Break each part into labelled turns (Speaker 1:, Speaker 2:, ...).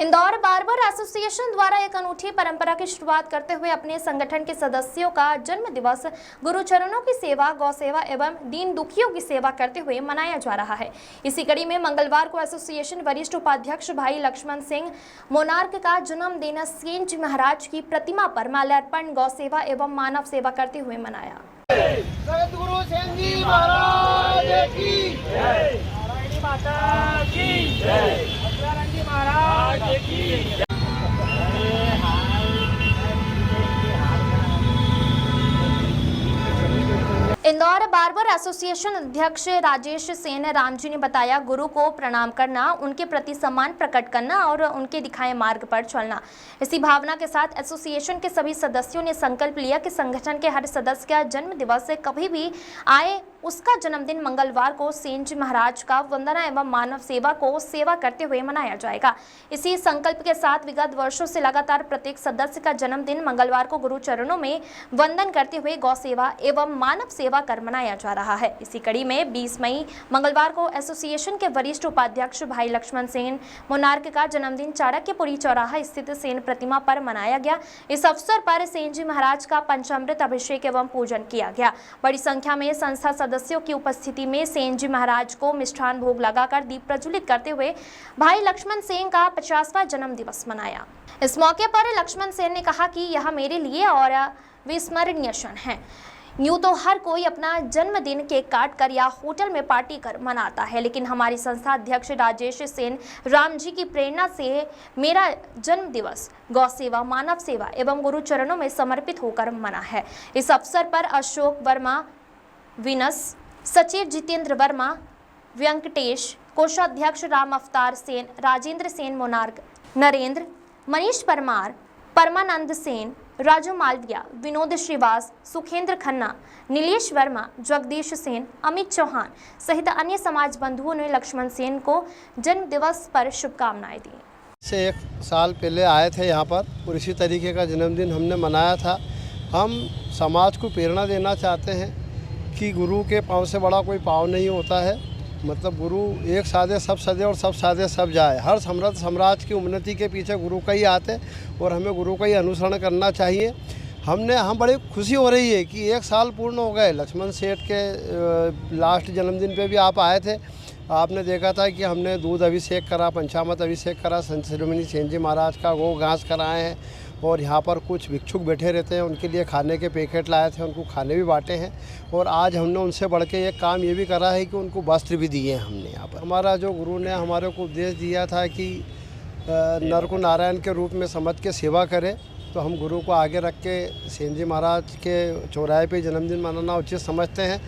Speaker 1: Indore barber association द्वारा एक अनूठी परंपरा की शुरुआत करते हुए अपने संगठन के सदस्यों का जन्म दिवस गुरुचरणों की सेवा, गौ सेवा एवं दीन दुखियों की सेवा करते हुए मनाया जा रहा है। इसी कड़ी में मंगलवार को एसोसिएशन वरिष्ठ उपाध्यक्ष भाई लक्ष्मण सिंह मोनार्क का जन्मदिन सेन जी महाराज की प्रतिमा पर माल्यार्पण, गौ सेवा एवं मानव सेवा करते हुए मनाया।
Speaker 2: सद्गुरु सेन जी महाराज की जय, नारायणी माता की जय, जी महाराज की जय।
Speaker 1: इंदौर बार्बर एसोसिएशन अध्यक्ष राजेश सेन राम जी ने बताया, गुरु को प्रणाम करना, उनके प्रति सम्मान प्रकट करना और उनके दिखाए मार्ग पर चलना। इसी भावना के साथ एसोसिएशन के सभी सदस्यों ने संकल्प लिया कि संगठन के हर सदस्य का जन्म दिवस से कभी भी आए उसका जन्मदिन मंगलवार को सेन जी महाराज का वंदना एवं मानव सेवा को सेवा करते हुए मनाया जाएगा। इसी संकल्प के साथ विगत वर्षों से लगातार प्रत्येक सदस्य का जन्मदिन मंगलवार को गुरु चरणों में वंदन करते हुए गौ सेवा एवं मानव सेवा कर मनाया जा रहा है। इसी कड़ी में 20 मई मंगलवार को एसोसिएशन के वरिष्ठ उपाध्यक्ष भाई लक्ष्मण सेन मोनार्क का जन्मदिन चाणक्यपुरी चौराहा स्थित सेन प्रतिमा पर मनाया गया। इस अवसर पर सेन जी महाराज का पंचामृत अभिषेक एवं पूजन किया गया। बड़ी संख्या में संस्था सदस्यों की उपस्थिति में सेन जी महाराज को मिष्ठान भोग लगाकर दीप प्रज्वलित करते हुए भाई लक्ष्मण सेन का 50वां जन्म दिवस मनाया। इस मौके पर लक्ष्मण सेन ने कहा कि यह मेरे लिए और विस्मरणीय क्षण है। यूं तो हर कोई अपना जन्मदिन केक काट कर या होटल में पार्टी कर मनाता है, लेकिन हमारी संस्था अध्यक्ष राजेश सेन राम जी की प्रेरणा से मेरा जन्म दिवस गौ सेवा, मानव सेवा एवं गुरु चरणों में समर्पित होकर मना है। इस अवसर पर अशोक वर्मा, विनस सचिव जितेंद्र वर्मा, व्यंकटेश, कोषाध्यक्ष राम अवतार सेन, राजेंद्र सेन मोनार्क, नरेंद्र, मनीष परमार, परमानंद सेन, राजू मालविया, विनोद श्रीवास, सुखेंद्र खन्ना, नीलेश वर्मा, जगदीश सेन, अमित चौहान सहित अन्य समाज बंधुओं ने लक्ष्मण सेन को जन्म दिवस पर शुभकामनाएं दी।
Speaker 3: से 1 साल पहले आए थे यहाँ पर और इसी तरीके का जन्मदिन हमने मनाया था। हम समाज को प्रेरणा देना चाहते हैं कि गुरु के पाँव से बड़ा कोई पाँव नहीं होता है। मतलब गुरु एक साधे सब सदे और सब साधे सब जाए। हर समृद्ध साम्राज्य की उन्नति के पीछे गुरु का ही हाथ है और हमें गुरु का ही अनुसरण करना चाहिए। हम बड़ी खुशी हो रही है कि 1 साल पूर्ण हो गए। लक्ष्मण सेठ के लास्ट जन्मदिन पे भी आप आए थे। आपने देखा था कि हमने दूध अभिषेक करा, पंचामृत अभिषेक करा, संत शिरोमणि सेन जी महाराज का गो घास कराए हैं और यहाँ पर कुछ भिक्षुक बैठे रहते हैं, उनके लिए खाने के पैकेट लाए थे, उनको खाने भी बांटे हैं। और आज हमने उनसे बढ़ के एक काम ये भी करा है कि उनको वस्त्र भी दिए हैं हमने यहाँ पर। हमारा जो गुरु ने हमारे को उपदेश दिया था कि नर को नारायण के रूप में समझ के सेवा करें, तो हम गुरु को आगे रख के सेन जी महाराज के चौराहे पे जन्मदिन मनाना उचित समझते हैं।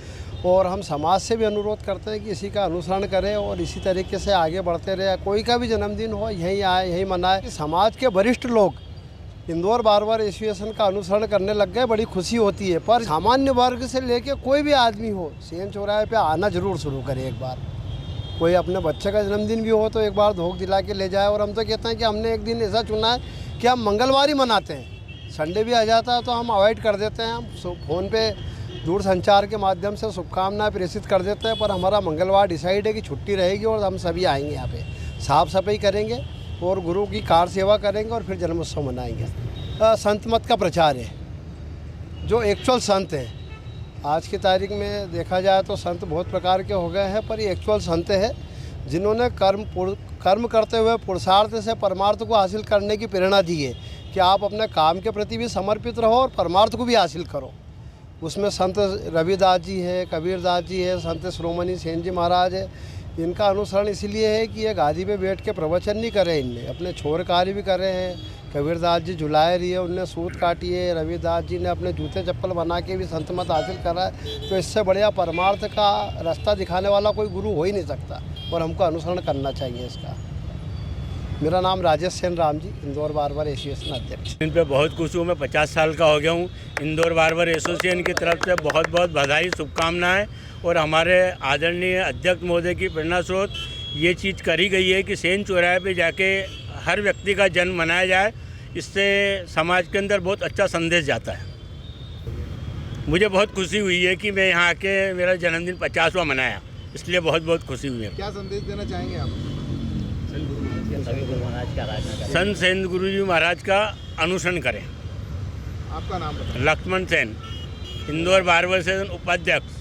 Speaker 3: और हम समाज से भी अनुरोध करते हैं कि इसी का अनुसरण करें और इसी तरीके से आगे बढ़ते रहे। कोई का भी जन्मदिन हो यहीं आए, यहीं मनाए। समाज के वरिष्ठ लोग इंदौर बार्बर एसोसिएशन का अनुसरण करने लग गए, बड़ी खुशी होती है। पर सामान्य वर्ग से लेके कोई भी आदमी हो सेन चौराहे पे आना जरूर शुरू करे। एक बार कोई अपने बच्चे का जन्मदिन भी हो तो एक बार धोख दिला के ले जाए। और हम तो कहते हैं कि हमने एक दिन ऐसा चुना है कि हम मंगलवार ही मनाते हैं। संडे भी आ जाता है तो हम अवॉइड कर देते हैं। हम फ़ोन पे दूर संचार के माध्यम से शुभकामनाएं प्रेषित कर देते हैं, पर हमारा मंगलवार डिसाइड है कि छुट्टी रहेगी और हम सभी आएंगे। यहाँ पे साफ़ सफाई करेंगे और गुरु की कार सेवा करेंगे और फिर जन्मोत्सव मनाएंगे। संत मत का प्रचार है, जो एक्चुअल संत है। आज की तारीख में देखा जाए तो संत बहुत प्रकार के हो गए हैं, पर ये एक्चुअल संत है जिन्होंने कर्म करते हुए पुरुषार्थ से परमार्थ को हासिल करने की प्रेरणा दी है कि आप अपने काम के प्रति भी समर्पित रहो और परमार्थ को भी हासिल करो। उसमें संत रविदास जी है, कबीरदास जी है, संत शिरोमणि सेन जी महाराज है। इनका अनुसरण इसलिए है कि ये गादी पे बैठ के प्रवचन नहीं करे, इनने अपने छोर कार्य भी कर रहे हैं। कबीरदास जी झुलाए रही है, उनने सूत काटी है। रविदास जी ने अपने जूते चप्पल बना के भी संत मत हासिल करा है। तो इससे बढ़िया परमार्थ का रास्ता दिखाने वाला कोई गुरु हो ही नहीं सकता और हमको अनुसरण करना चाहिए इसका। मेरा नाम राजेश सेन राम जी, इंदौर बार्बर एसोसिएशन अध्यक्ष।
Speaker 4: इन पे बहुत खुश हूँ। मैं 50 साल का हो गया हूँ। इंदौर बार्बर एसोसिएशन की तरफ से बहुत बहुत बधाई, शुभकामनाएं। और हमारे आदरणीय अध्यक्ष महोदय की प्रेरणा स्रोत ये चीज़ करी गई है कि सेन चौराहे पे जाके हर व्यक्ति का जन्म मनाया जाए। इससे समाज के अंदर बहुत अच्छा संदेश जाता है। मुझे बहुत खुशी हुई है कि मैं यहाँ आके मेरा जन्मदिन 50वां मनाया, इसलिए बहुत बहुत खुशी हुई है।
Speaker 2: क्या संदेश देना चाहेंगे आप?
Speaker 4: संत सेन गुरु जी महाराज का अनुसरण करें।
Speaker 2: आपका नाम बताएं।
Speaker 4: लक्ष्मण सेन, इंदौर बारबर सेन उपाध्यक्ष।